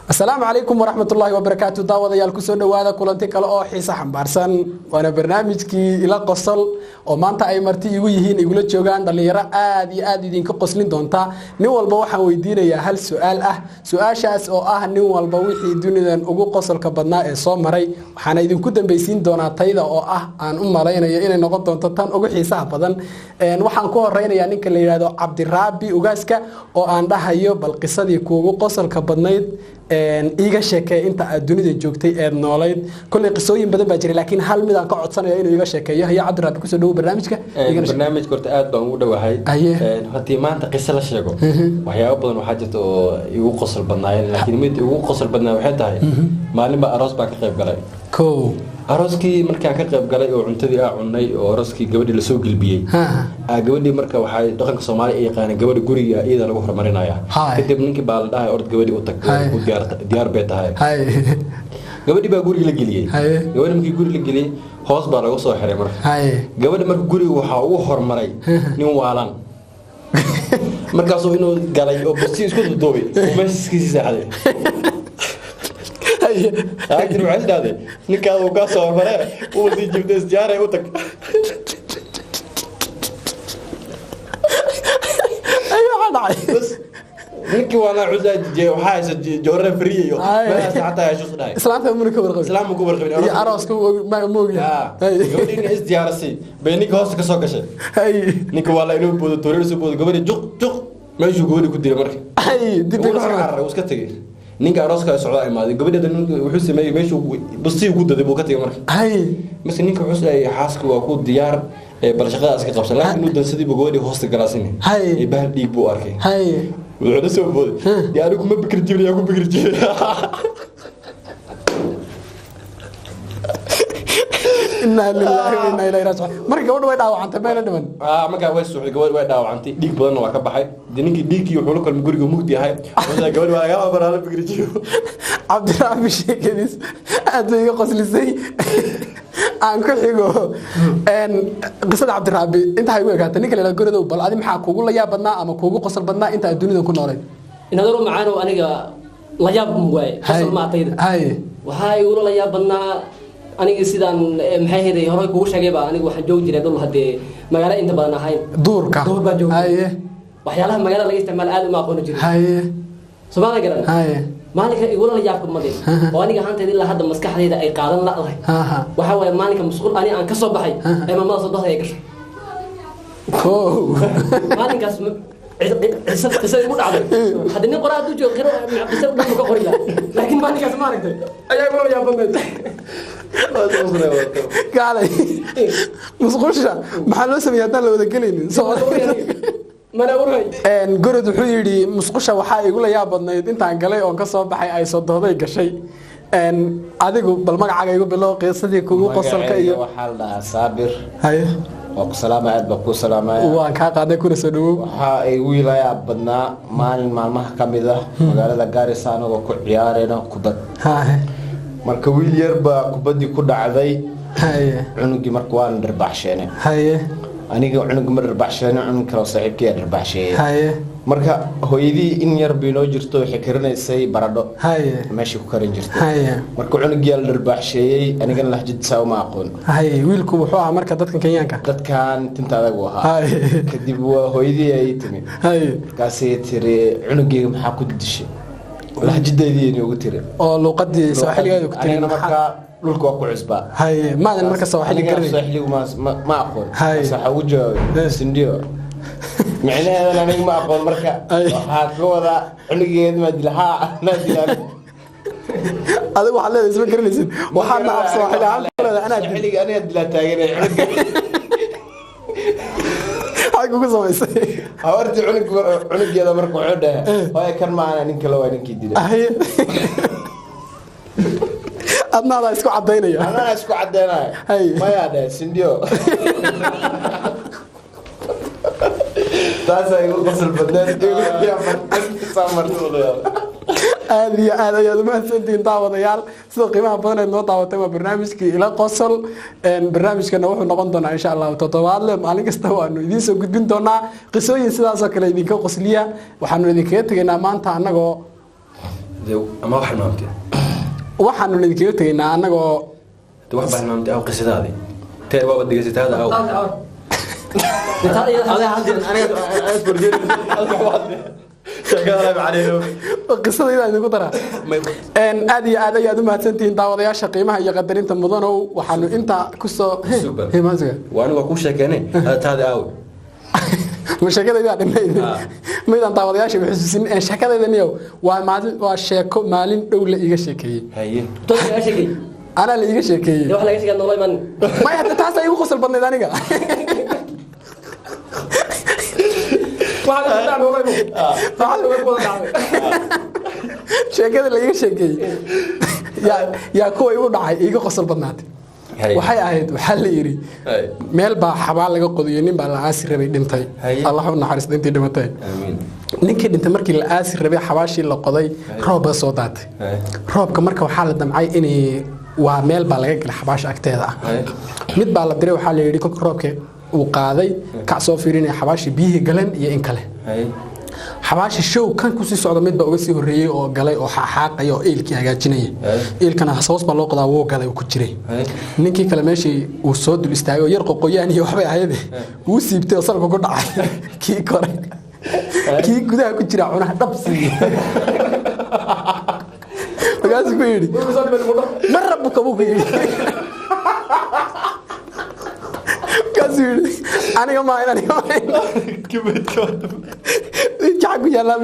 السلام عليكم ورحمة الله وبركاته دعوة يالكو سو دوادا كلانتي kale oo xiisa xambaarsan waana barnaamijkii ila qosol oo maanta ay marti igu yihiin igula joogan dhalinyaro aad iyo aad idinka qoslin doonta nin walba waxaan weydiinayaa hal su'aal ah su'aashaas oo ah nin walba wixii dunidan ugu qosolka badnaa ee soo maray waxaan idinku dambaysiin doonaa tayda oo ah aan u maleynayo inay noqon doonto tan ugu xiisaha badan waxaan ku horeynayaa ninka la yiraahdo Cabdiraabi Ugaaska oo aan dhahayo bal qisadii kuugu qosolka badnayd iiga sheekay inta aad dunida joogtay ee noolayd kulli qisooyin badan baa jiray laakiin hal mid aan ka codsanayo inuu iiga sheekeeyo ya Cabdiraabi ku soo dhaw barnaamijka barnaamijka horta aad baan ugu dhawahay hadii maanta qiso la sheego waxyaabo badan waxa jirta oo igu qosol badnaayeen laakiin mid ugu qosol badnaa waxay tahay maalin ba aroos baa ka qayb galay arooskii markaan ka qayb galay oo cuntadii aan cunay oo arooskii gabadhii la soo gilbiyay gabadhii marka waxay dhaqanka Soomaaliya ay yaqaan gabadha guriga iyada lagu hormarinaya kadib ninkii baa la dhahay orod gabadhii u tag u diyaar bay tahay gabadhii baa guriga la geliyay gabadhii markii guriga la geliyay hoos baa lagu soo xiray marka gabadhii markii guriga waxa uu hormaray nin waalan markaas oo inuu galay oo basti isku duubay meeskiisa saacade أكيد وعند هذا نكاد وقاسة وفرع ودي جبت زيارة وتك أيوة عادي بس نكى وانا عزة وحاجة جورة فرية بس حتى يشوف ده إسلام منك برغم إسلام مكو برغم يا عروس ما موجي يقولي إن زيارة سي بينك هوس كسوق شيء نكى والله إنه بود توريس بود قبل جق ما يشوف قولي كدير مرة دي بيقول وسكتي ninka arooska socdaa imaaday gabadha wuxuu sameeyay meeshu bustii ugu daday buu ka tagay marka mas ninka wuxuu ay xaaska waa ku diyaar bal shaqadaas ka qabsan laakiin inuu dansadii gabadhii hoosta galaasin ee bahal dhiig buu arkay wuxuu soo booday yaani kuma fikir jiray ku fikir jiray inna lillahi wa inna ilayhi raaji'uun markii gabadhu way dhaawacantay meel dhiman markaa way suuxday gabadhu way dhaawacantay dhiig badan waa ka baxay ninkii dhiigkii wuxuu la kulmay guriga mugdi yahay gabadhu waa laga baraala fikir jiray Cabdiraabi sheekadiis aad bay iga qoslisay aan ku xigo qisada Cabdiraabi inta ay u eegata ninka la guridow bal adi maxaa kuugu la yaab badnaa ama kuugu qosol badnaa inta aad dunida ku noolayd inadaro macaan oo aniga la yaab way qosol ma tayda waxa ay ula la yaab badnaa aniga sidaan maxay heeday hore kugu sheegayba aniga waxaan joog jiray dul hadee magaalo inta badan ahayn duurka waxyaalaha magaalada laga isticmaal aad uma aqoon jiray Soomaaliya garan maalinka igula la yaabka maday oo aniga hanteed ilaa hadda maskaxdayda ay qaadan la'dahay waxa way maalinka mas'uul ani aan ka soo baxay ee maamada soo baxay gashay maalinkaas قصة يقول عليه هذا نقرأ دوجو غير قصة بدنا نقرأ لكن ما نكاس ما نقدر أيها يقولوا يا بنت قال مسقوشة محلو سميتنا لو ذكرين ما نقولي قرد حيري مسقوشة وحاي يقول يا بنت أنت عن قلي أو كسر بحي أي صد هذا شيء adigu bal magacaga igu bilow qiisadii kugu qosolka iyo waxa la saabir oo ku salaamaad ba ku salaamay waan ka qaaday kuna soo dhawow waxa ay wiilaya badnaa maalin maalmaha kamid ah magaalada Garissa anagoo ku ciyaarayna kubad marka wiil yar ba kubadii ku dhacday cunugi markuu aan darbaxsheene aniga cunugi mar darbaxsheene cunug kale saaxiibkii darbaxsheeye marka hooyadii in yar biinoo jirto waxay karinaysay baradho meeshii ku karin jirtay marka cunugii la darbaxsheeyay aniga lahjid saama aqoon wiilku wuxuu ahaa marka dadkan Kenyaanka dadkan tinta adag wahaa kadib hooyadii ay timi kaasay tiri cunugii maxaa ku dishay lahjideedii inuu ugu tiri oo luqadii Soomaaliyeed ku tiri marka dhulka waa ku cusba maadan marka Soomaaliga ma aqoon saxa wajaa sindiyo معناه أنا ما أقول مركا هكذا عنقي ما دلها ناديان هذا هو حلال اسمه كرنيسين وحنا أقصى حلا أنا حلي أنا دلها تاجرين هاكو كذا هورت عنقي هذا مركو عده هاي كان معنا نكلو نكيد أنا لا أسكو عدينا أنا أسكو عدينا ما ياده سنديو تاسع يقول قصر بدنا يا فتن سامر تقول aad ayaad u mahadsantihiin daawadayaal sida qiimaha badan ee noo daawatay waa barnaamijkii ila qosol barnaamijkana wuxuu noqon doonaa insha Allah toddobaadle maalin kasta waanu idiin soo gudbin doonaa qisooyin sidaas oo kale idinka qosliya waxaanu idinkaga tegaynaa maanta anagoo ama wax maamtay waxaanu idinkaga tegaynaa annagoo wax baan maamtay aw qisadaadi teer waa degeysataada aw qisadayda idinku daraa aad iyo aad ayaad u mahadsantihiin daawadayaasha qiimaha iyo qadarinta mudanow waxaanu intaa kusoo waaniga ku sheekeene taada aaw sheekadayda dhimay midaan daawadayaasha xusuusin sheekadayda niyow waa sheeko maalin dhow la iiga sheekeeyey anaa la iiga sheekeeyey maya taas ay igu qosol badnayd aniga sheekada la iiga sheekeeyey yaa kuwa igu dhacay iiga qosol badnaatay waxay ahayd waxaa la yidhi meel baa xabaal laga qodiyo nin baa la aasi rabay dhintay allah u naxariista intii dhimatay ninkii dhintay markii la aasi rabay xabaashii la qoday roob baa soo daatay roobka marka waxaa la damcay inay waa meel baa laga galay xabaasha agteeda ah mid baa la diray waxaa la yidhi kolka roobka uu qaaday kac soo fiirinaya xabaashii biyihii galeen iyo in kale xabaashi show kan ku sii socda mid baa uga sii horeeyay oo galay oo xaaqay oo eelkii hagaajinaya eelkana hoos baa loo qodaa wuu galay oo ku jiray ninkii kale meeshii uu soo dul istaagay oo yar qoqoyaan iyo waxbay ahayd uu siibtay oo salka ku dhacay kii kore kii gudaha ku jira cunaha dhab siiyay magaas ku yiri mar rabbuka buu ku yiri aniga ma kibadka jaxku yalla